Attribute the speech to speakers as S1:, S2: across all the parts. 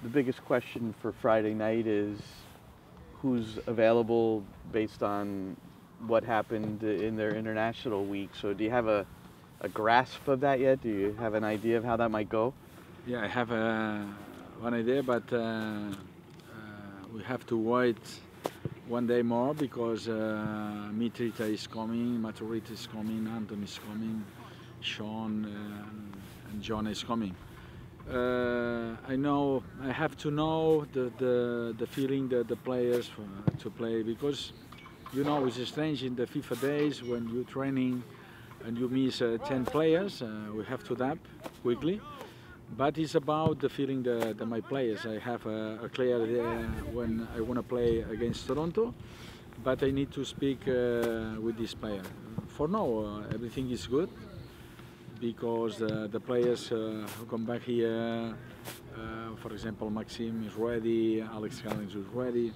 S1: the biggest question for Friday night is who's available based on what happened in their international week. So do you have a grasp of that yet? Do you have an idea of how that might go?
S2: Yeah, I have one idea, but we have to wait one day more because Mitrita is coming, Maturita is coming, Anton is coming, Sean and John is coming. I know I have to know the feeling that the players to play, because you know it's strange in the FIFA days when you're training and you miss 10 players. We have to adapt quickly, but it's about the feeling that my players. I have a clear idea when I want to play against Toronto, but I need to speak with this player. For now, everything is good, because the players who come back here, for example, Maxim is ready, Alex Collins is ready.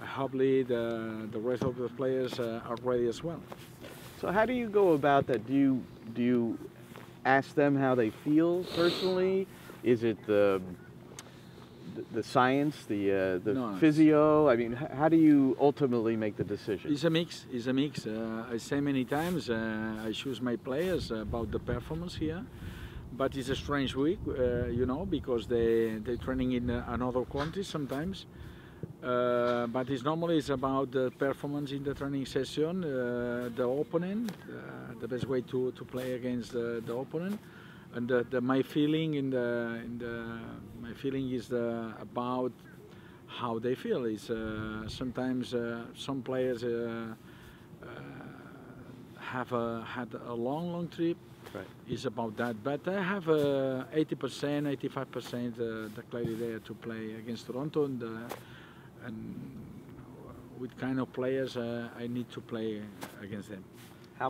S2: Hopefully the rest of the players are ready as well.
S1: So how do you go about that? Do you ask them how they feel personally? Is it the science, the physio? I mean, how do you ultimately make the decision?
S2: It's a mix. It's a mix. I say many times I choose my players about the performance here, but it's a strange week, you know, because they're training in another country sometimes. But it's normally about the performance in the training session, the opponent, the best way to play against the opponent, and my feeling my feeling is about how they feel. Is sometimes some players have had a long trip.
S1: Right.
S2: It's about that, but I have 80%, 85% the clarity there to play against Toronto, and with kind of players I need to play against them.
S3: How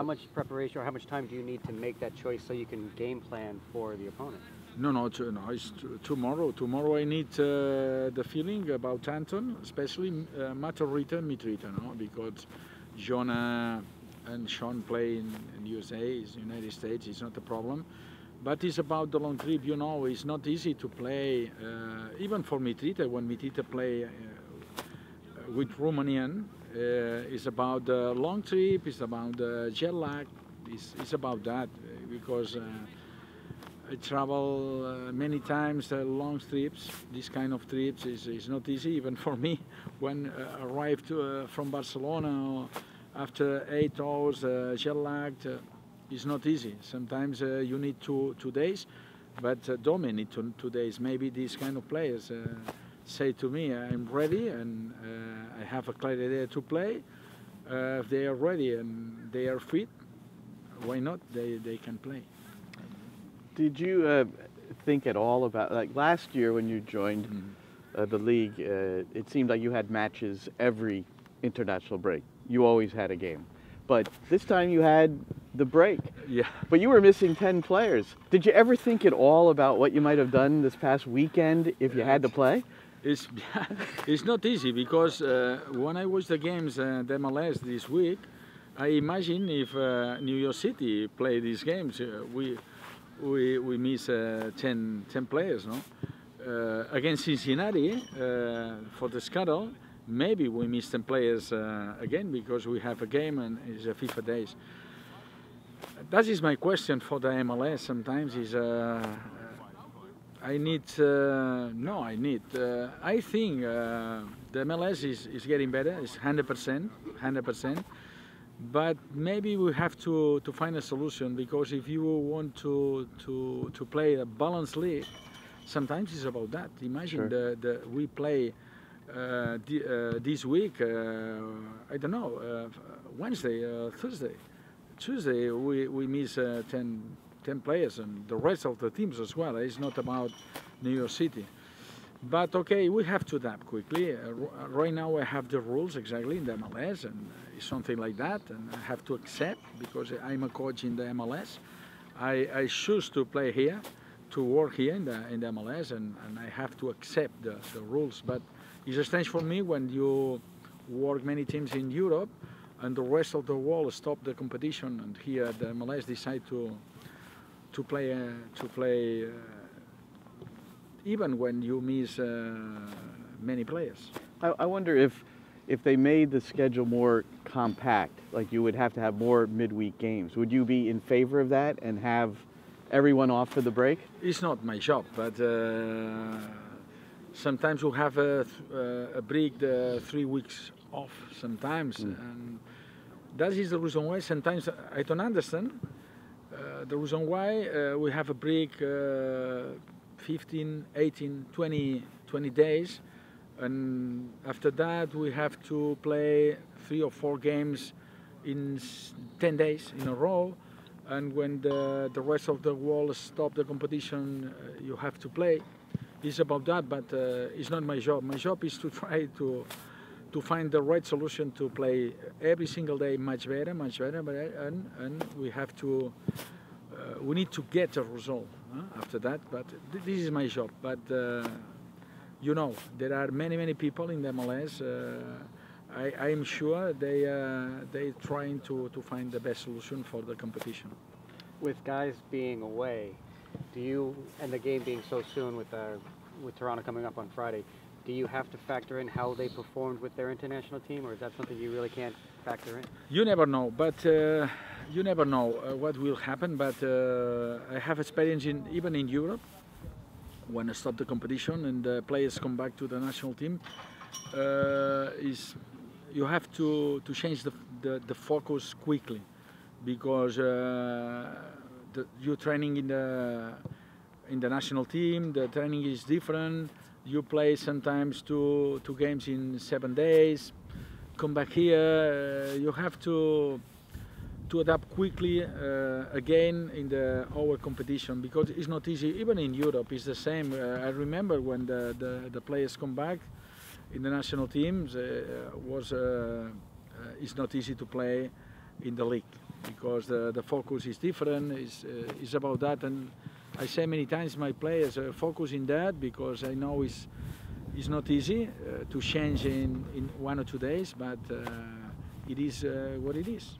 S3: much preparation or how much time do you need to make that choice so you can game plan for the opponent?
S2: No, it's tomorrow. Tomorrow I need the feeling about Anton, especially Maturita and Mitrita, no? Because Jonah and Sean play in USA, United States, it's not a problem. But it's about the long trip, you know, it's not easy to play, even for Mitrita, when Mitrita play with Romanian, it's about the long trip, it's about the jet lag, it's about that, because I travel many times long trips. This kind of trips is not easy, even for me. When I arrived from Barcelona after 8 hours jet lagged, it's not easy. Sometimes you need two days, but don't need 2 days. Maybe these kind of players say to me, I'm ready and I have a clear idea to play. If they are ready and they are fit, why not? They can play.
S1: Did you think at all about, like last year when you joined the league, it seemed like you had matches every international break. You always had a game. But this time you had the break.
S2: Yeah.
S1: But you were missing 10 players. Did you ever think at all about what you might have done this past weekend if you had to play?
S2: It's not easy, because when I watched the games, the MLS this week, I imagine if New York City play these games, we miss 10 players, no? Against Cincinnati for the schedule. Maybe we miss 10 players again, because we have a game and it's a FIFA days. That is my question for the MLS. Sometimes is I think the MLS is getting better. It's 100%. But maybe we have to find a solution, because if you want to play a balanced league, sometimes it's about that. Imagine
S1: Sure.
S2: we play. This week, I don't know, Wednesday, Thursday, Tuesday, we miss 10 players, and the rest of the teams as well. It's not about New York City. But okay, we have to adapt quickly. Right now I have the rules exactly in the MLS, and it's something like that, and I have to accept, because I'm a coach in the MLS. I choose to play here, to work here in the MLS, and I have to accept the rules. But it's strange for me when you work many teams in Europe and the rest of the world stop the competition, and here the MLS decide to play even when you miss many players.
S1: I wonder if they made the schedule more compact, like you would have to have more midweek games. Would you be in favor of that and have everyone off for the break?
S2: It's not my job, but sometimes you have a break, 3 weeks off sometimes, and that is the reason why sometimes I don't understand the reason why we have a break 15, 18, 20 days, and after that we have to play 3 or 4 games in 10 days in a row, and when the rest of the world stop the competition, you have to play. It's about that, but it's not my job. My job is to try to find the right solution to play every single day much better, and we have to we need to get a result after that. But this is my job. But you know, there are many people in the MLS. I am sure they trying to find the best solution for the competition.
S3: With guys being away, do you, and the game being so soon with Toronto coming up on Friday, do you have to factor in how they performed with their international team, or is that something you really can't factor in?
S2: You never know, but you never know what will happen. But I have experience even in Europe, when I stop the competition and the players come back to the national team, you have to change the focus quickly, because you're training in the national team, the training is different. You play sometimes two games in 7 days, come back here, you have to adapt quickly again in our competition, because it's not easy. Even in Europe it's the same. I remember when the players come back in the national teams, it's not easy to play in the league, because the focus is different. It's about that, and I say many times my players focus in that, because I know it's not easy to change in 1 or 2 days, but it is what it is.